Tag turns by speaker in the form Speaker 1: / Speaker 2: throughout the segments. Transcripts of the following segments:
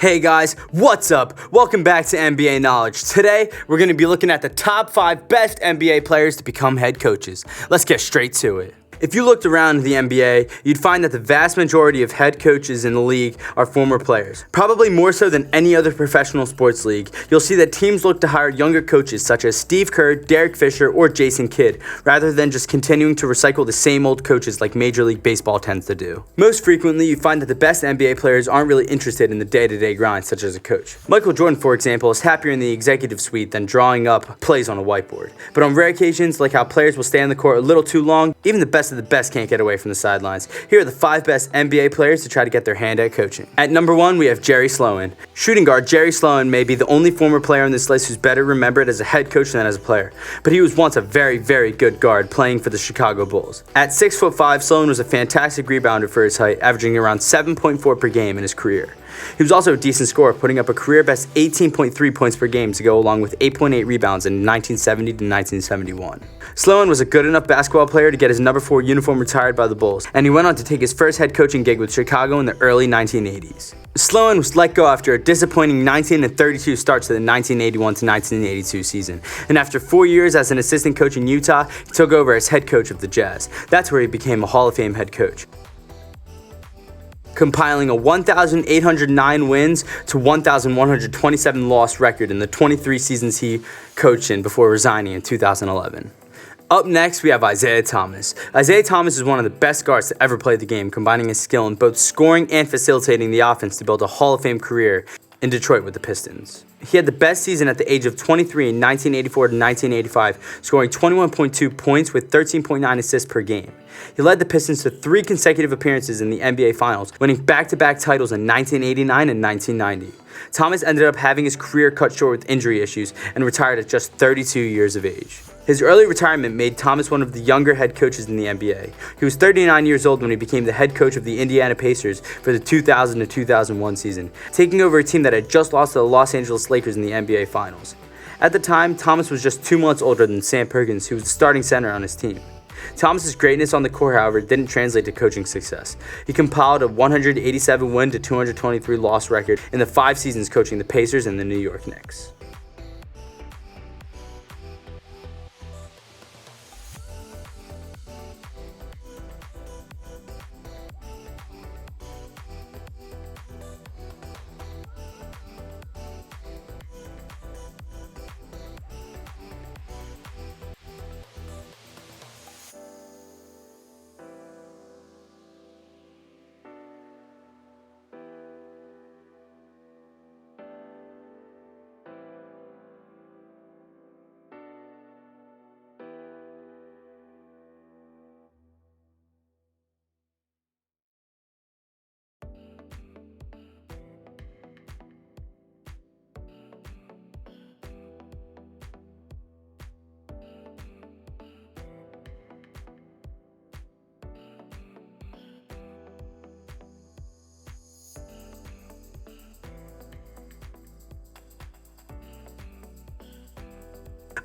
Speaker 1: Hey guys, what's up? Welcome back to NBA Knowledge. Today, we're going to be looking at the top 5 best NBA players to become head coaches. Let's get straight to it. If you looked around the NBA, you'd find that the vast majority of head coaches in the league are former players. Probably more so than any other professional sports league, you'll see that teams look to hire younger coaches such as Steve Kerr, Derek Fisher, or Jason Kidd, rather than just continuing to recycle the same old coaches like Major League Baseball tends to do. Most frequently, you find that the best NBA players aren't really interested in the day-to-day grind, such as a coach. Michael Jordan, for example, is happier in the executive suite than drawing up plays on a whiteboard. But on rare occasions, like how players will stay on the court a little too long, even the best of the best can't get away from the sidelines. Here are the 5 best NBA players to try to get their hand at coaching. At number 1, we have Jerry Sloan. Shooting guard Jerry Sloan may be the only former player on this list who's better remembered as a head coach than as a player, but he was once a very, very good guard playing for the Chicago Bulls. At 6'5", Sloan was a fantastic rebounder for his height, averaging around 7.4 per game in his career. He was also a decent scorer, putting up a career-best 18.3 points per game to go along with 8.8 rebounds in 1970 to 1971. Sloan was a good enough basketball player to get his number 4 uniform retired by the Bulls, and he went on to take his first head coaching gig with Chicago in the early 1980s. Sloan was let go after a disappointing 19-32 start to the 1981 to 1982 season, and after 4 years as an assistant coach in Utah, he took over as head coach of the Jazz. That's where he became a Hall of Fame head coach, compiling a 1,809 wins to 1,127 loss record in the 23 seasons he coached in before resigning in 2011. Up next, we have Isaiah Thomas. Isaiah Thomas is one of the best guards to ever play the game, combining his skill in both scoring and facilitating the offense to build a Hall of Fame career in Detroit with the Pistons. He had the best season at the age of 23 in 1984 to 1985, scoring 21.2 points with 13.9 assists per game. He led the Pistons to 3 consecutive appearances in the NBA Finals, winning back-to-back titles in 1989 and 1990. Thomas ended up having his career cut short with injury issues and retired at just 32 years of age. His early retirement made Thomas one of the younger head coaches in the NBA. He was 39 years old when he became the head coach of the Indiana Pacers for the 2000 to 2001 season, taking over a team that had just lost to the Los Angeles Lakers in the NBA Finals. At the time, Thomas was just 2 months older than Sam Perkins, who was the starting center on his team. Thomas's greatness on the court, however, didn't translate to coaching success. He compiled a 187 win to 223 loss record in the 5 seasons coaching the Pacers and the New York Knicks.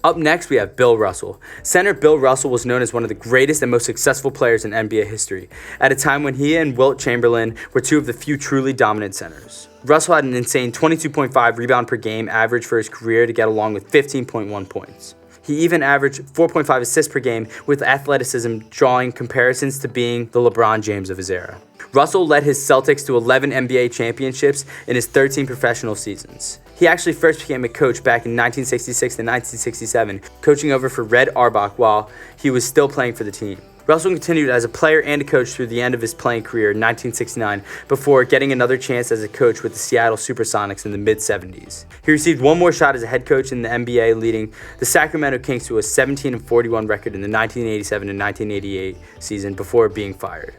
Speaker 1: Up next, we have Bill Russell. Center Bill Russell was known as one of the greatest and most successful players in NBA history, at a time when he and Wilt Chamberlain were 2 of the few truly dominant centers. Russell had an insane 22.5 rebound per game average for his career to get along with 15.1 points. He even averaged 4.5 assists per game, with athleticism drawing comparisons to being the LeBron James of his era. Russell led his Celtics to 11 NBA championships in his 13 professional seasons. He actually first became a coach back in 1966 to 1967, coaching over for Red Auerbach while he was still playing for the team. Russell continued as a player and a coach through the end of his playing career in 1969 before getting another chance as a coach with the Seattle Supersonics in the mid-70s. He received one more shot as a head coach in the NBA, leading the Sacramento Kings to a 17-41 record in the 1987 and 1988 season before being fired.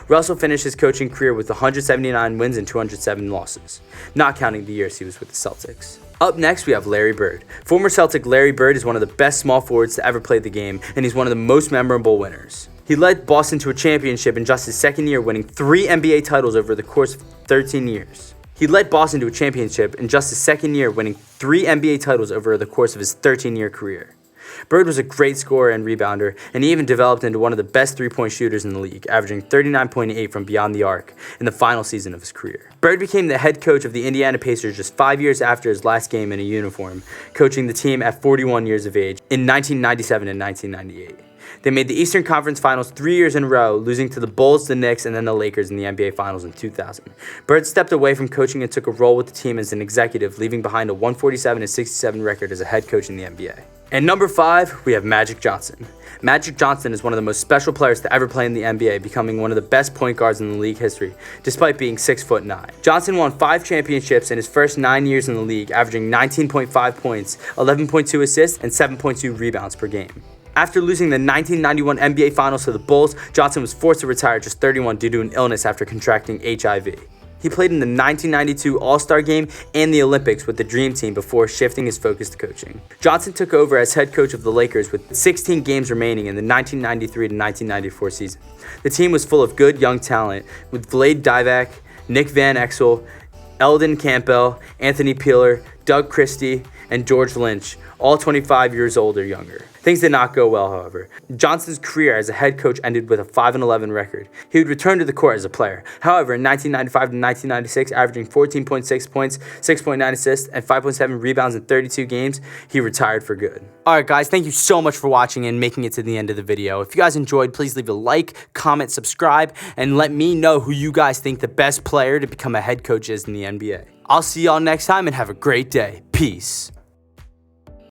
Speaker 1: Russell finished his coaching career with 179 wins and 207 losses, not counting the years he was with the Celtics. Up next, we have Larry Bird. Former Celtic Larry Bird is one of the best small forwards to ever play the game, and he's one of the most memorable winners. He led Boston to a championship in just his second year, winning 3 NBA titles over the course of 13 years. He led Boston to a championship in just his second year, winning 3 NBA titles over the course of his 13-year career. Bird was a great scorer and rebounder, and he even developed into one of the best three-point shooters in the league, averaging 39.8 from beyond the arc in the final season of his career. Bird became the head coach of the Indiana Pacers just 5 years after his last game in a uniform, coaching the team at 41 years of age in 1997 and 1998. They made the Eastern Conference Finals 3 years in a row, losing to the Bulls, the Knicks, and then the Lakers in the NBA Finals in 2000. Bird stepped away from coaching and took a role with the team as an executive, leaving behind a 147-67 record as a head coach in the NBA. And number 5, we have Magic Johnson. Magic Johnson is one of the most special players to ever play in the NBA, becoming one of the best point guards in the league history, despite being 6'9". Johnson won 5 championships in his first 9 years in the league, averaging 19.5 points, 11.2 assists, and 7.2 rebounds per game. After losing the 1991 NBA Finals to the Bulls, Johnson was forced to retire at just 31 due to an illness after contracting HIV. He played in the 1992 All-Star Game and the Olympics with the Dream Team before shifting his focus to coaching. Johnson took over as head coach of the Lakers with 16 games remaining in the 1993 to 1994 season. The team was full of good young talent with Vlade Divac, Nick Van Exel, Eldon Campbell, Anthony Peeler, Doug Christie, and George Lynch, all 25 years old or younger. Things did not go well, however. Johnson's career as a head coach ended with a 5-11 record. He would return to the court as a player. However, in 1995 to 1996, averaging 14.6 points, 6.9 assists, and 5.7 rebounds in 32 games, he retired for good. Alright guys, thank you so much for watching and making it to the end of the video. If you guys enjoyed, please leave a like, comment, subscribe, and let me know who you guys think the best player to become a head coach is in the NBA. I'll see y'all next time and have a great day. Peace.